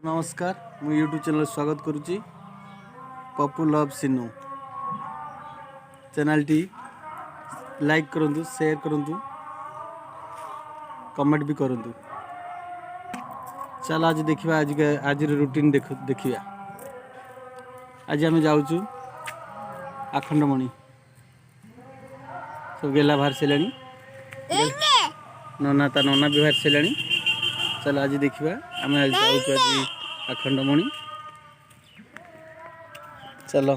नमस्कार मु YouTube channel स्वागत करुच्ची पप्पू लव सिनू चैनल टी लाइक करंतु शेयर करंतु कमेंट भी करंतु। चल आज देखिए आज रूटीन देखिया। आज आम जाऊँ आखंडमणि सब गेला बाहर से नना ता नना भी बाहर से। चल आज देखिए आम आज जाऊँ आखंडमणि चलो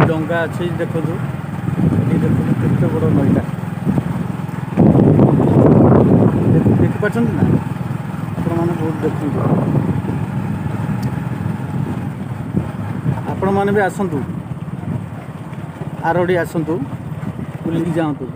डंगा अच्छे देखो देखो केते बड़ नईटा देखी पार्टी ना आपण मैंने बहुत देखु आपण मैंने भी आसतु आरडी आसतु बुलिक जातु।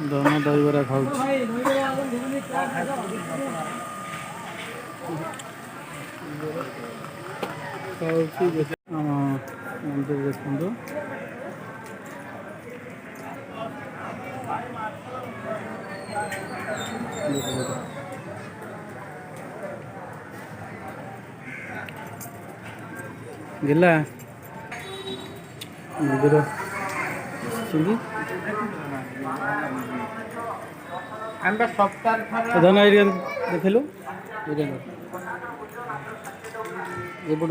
दोनों दहीबरा खाऊ मंदिर देखो गिला मंदिर धन एरिया देखलु एपट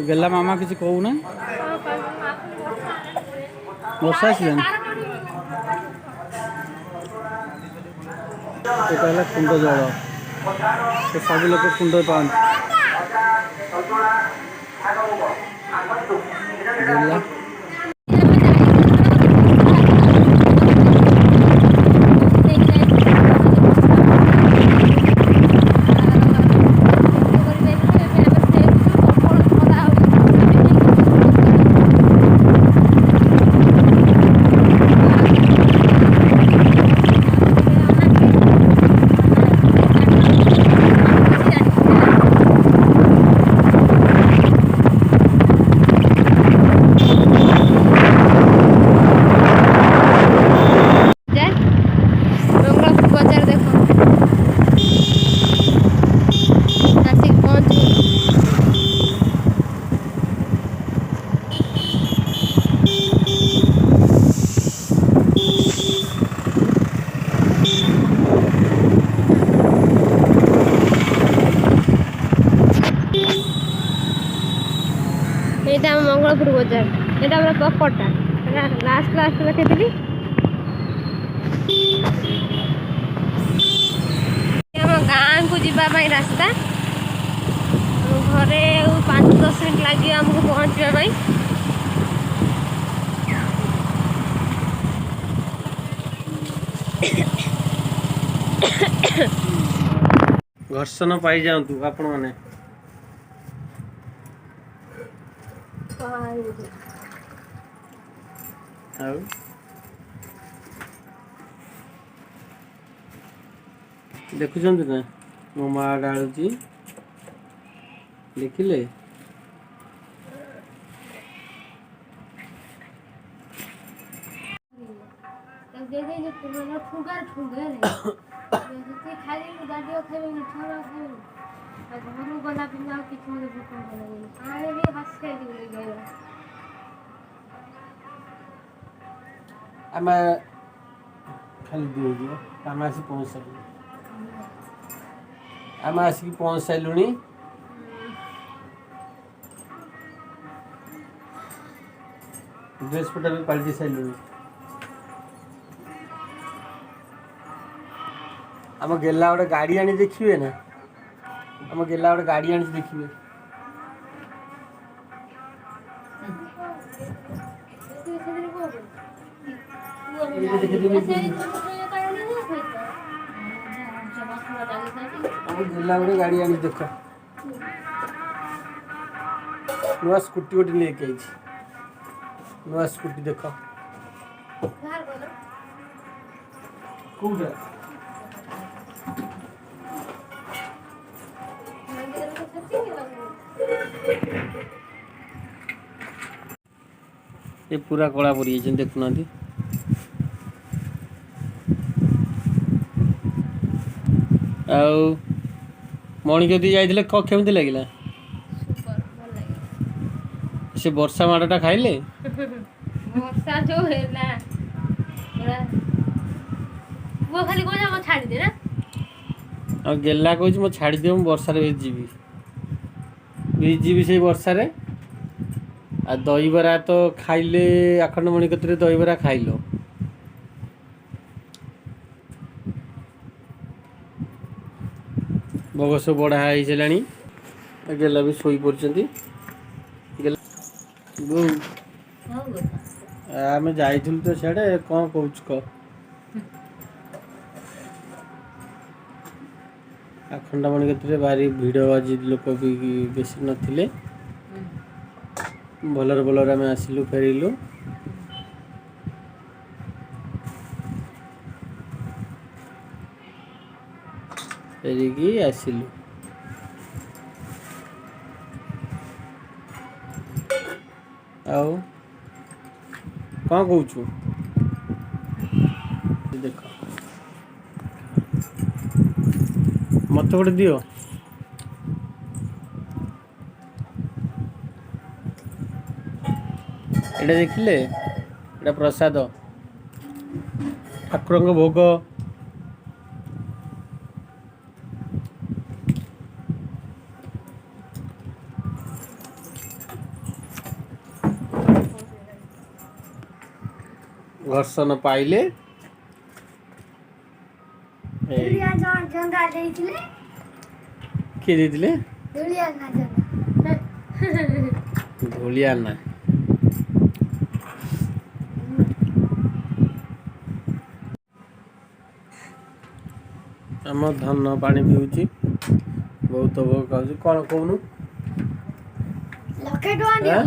गेला मामा किसी कहूना वर्षा आसिलानी এটা হলো কুণ্ড জল তো সবু লোক কুণ্ড পাଆନ୍ତି গেলা এটা আমার মঙ্গলপুর বাজার এটা আমরা পকড়টা লাস্ট লাস্ট লেখেছিলি ଆମ ଗାଁକୁ ଯିବା ପାଇଁ ରାସ୍ତା ଘରେ 5-10 ମିନିଟ୍ ଲାଗିବ ଆମକୁ ପହଞ୍ଚିବା ପାଇଁ ଘର୍ଷଣ ପାଇଯାଆନ୍ତୁ ଆପଣମାନେ ଆଉ ଦେଖୁଛନ୍ତି ନା ମୋ ମା ଡାଳୁଛି ଦେଖିଲେ ଘରୁ ଗଲା ପିଲା କିଛି ଆମେ ଖାଲି ଦେଇଯିବ ଆମେ ଆସି ପହଞ୍ଚିଲୁ ଆମେ ଆସିକି ପହଞ୍ଚି ସାରିଲୁଣି ଡ୍ରେସ୍ ପଟା ବି ପାଲଟି ସାରିଲୁଣି ଆମ ଗେଲା ଗୋଟେ ଗାଡ଼ି ଆଣି ଦେଖିବେ ନା ଆମ ଗେଲା ଗୋଟେ ଗାଡ଼ି ଆଣିଛି ଦେଖିବେ ଆମ ଗେଲା ଗୋଟେ ଗାଡ଼ି ଆଣି ଦେଖ ନୂଆ ସ୍କୁଟି ଗୋଟେ ନେଇକି ଆଇଛି ନୂଆ ସ୍କୁଟି ଦେଖ କୋଉଟା ये पूरा कला पड़ी देखुना मणिज्योति जाइए केमती लगे से वर्षा माड़टा खाइले वर्षा जो है ना वो खाली को जा छाड़ी दे ना और गेला कहूँ मो छाड़ी दियो वर्षार भिजी से वर्षार आ दहीबरा तो खाइले आखंडमणि कतरे दहीबरा खाइल भोग सब बढ़ा हो सारे गेला भी शोई पड़ती आम जाइलु तो सियाड़े कौन कह आखंडमणि कतरे भारी भिड़ आज लोक भी बेसी नथिले भलर भलर आम आसिलु फेरिलु फेरिकी आसिलु आओ कौन कहूँ देख मत गोटे दियो एटा देखिले एटा प्रसाद ठाकुर भोग ଘର୍ଷଣ ପାଇଲେ ଧୂଳିଆ ଜନ୍ଦା ଦେଇଥିଲେ କିଏ ଦେଇଥିଲେ ଧୂଳିଆ ନା ଜନ୍ଦା ଧୂଳିଆ ନା ଆମ ଧାନ ପାଣି ପିଉଛି ବହୁତ ଭୋକ ଖାଉଛି କ'ଣ କହୁନୁ ଲକ୍ଷେ ଟଙ୍କା ଦିଅ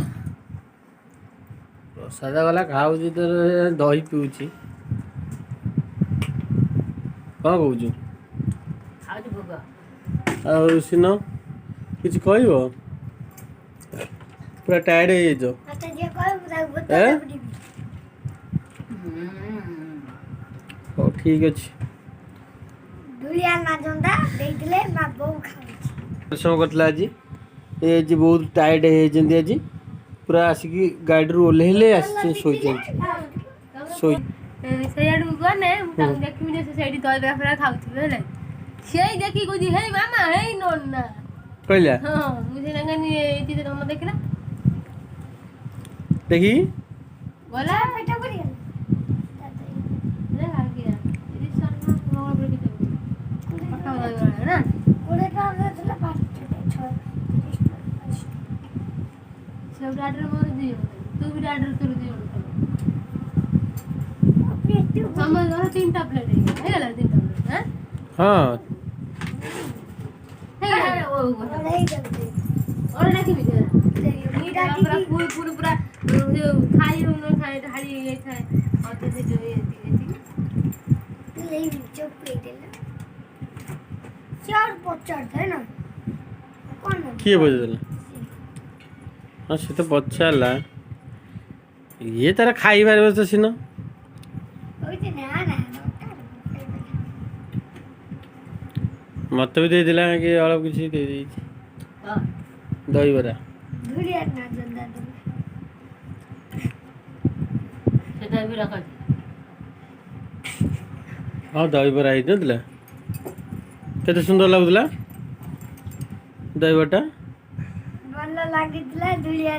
ପ୍ରସାଦ ଗଲା ଖାଉଛି ତ ଦହି ପିଉଛି କ'ଣ କହୁଛୁ ଆଉ ସିନ କିଛି କହିବ ପୁରା ଟାୟାର୍ଡ ହେଇଯାଇଛ ମତେ ଯିଏ କହିବ ତାକୁ ଏ? ବୋତଲ ପିଇବି ହଉ ଠିକ୍ ଅଛି ଧୂଳିଆ ନା ଜନ୍ଦା ଦେଇଥିଲେ ମା ବୋଉ ଖାଉଛି ପରିଶ୍ରମ କରିଥିଲା ଆଜି ଏ ଆଜି ବହୁତ ଟାୟାର୍ଡ ହେଇଯାଇଛନ୍ତି ଆଜି ପୁରା ଆସିକି ଗାଡ଼ିରୁ ଓହ୍ଲେଇଲେ ଆସିଛି ଶୋଇଛନ୍ତି ଶୋଇ ସେଇଆଡକୁ ଗଲେ ମୁଁ ତାଙ୍କୁ ଦେଖିବି ଯେ ସେ ସେଇଠି ଦହିବରା ଫରା ଖାଉଥିବେ ହେଲା ସେଇ ଦେଖିକି କହୁଛି ହେଇ ମାମା ହେଇ ନନା କହିଲା ହଁ ମୁଁ ସେ ତାଙ୍କ ଏଇଠି ତମ ଦେଖିଲା ଦେଖି ଗଲା ପେଟ ପୁରିଗଲା ତିନିଟା ପ୍ଲେଟ୍ ହେଇଗଲା ତିନିଟା ପ୍ଲେଟ୍ ହଁ କିଏ ବୁଝିଦେଲା ହଁ ସେ ତ ପଚାରିଲା ଇଏ ତାର ଖାଇପାରିବ ତ ସିନ ମତେ ବି ଦେଇଦେଲା କି ଅଳ୍ପ କିଛି ଦେଇଦେଇଛି ଦହିବରା ହଁ ଦହିବରା ହେଇନଥିଲା କେତେ ସୁନ୍ଦର ଲାଗୁଥିଲା ଦହିବରାଟା ଭଲ ଲାଗିଥିଲା ଧୂଳିଆ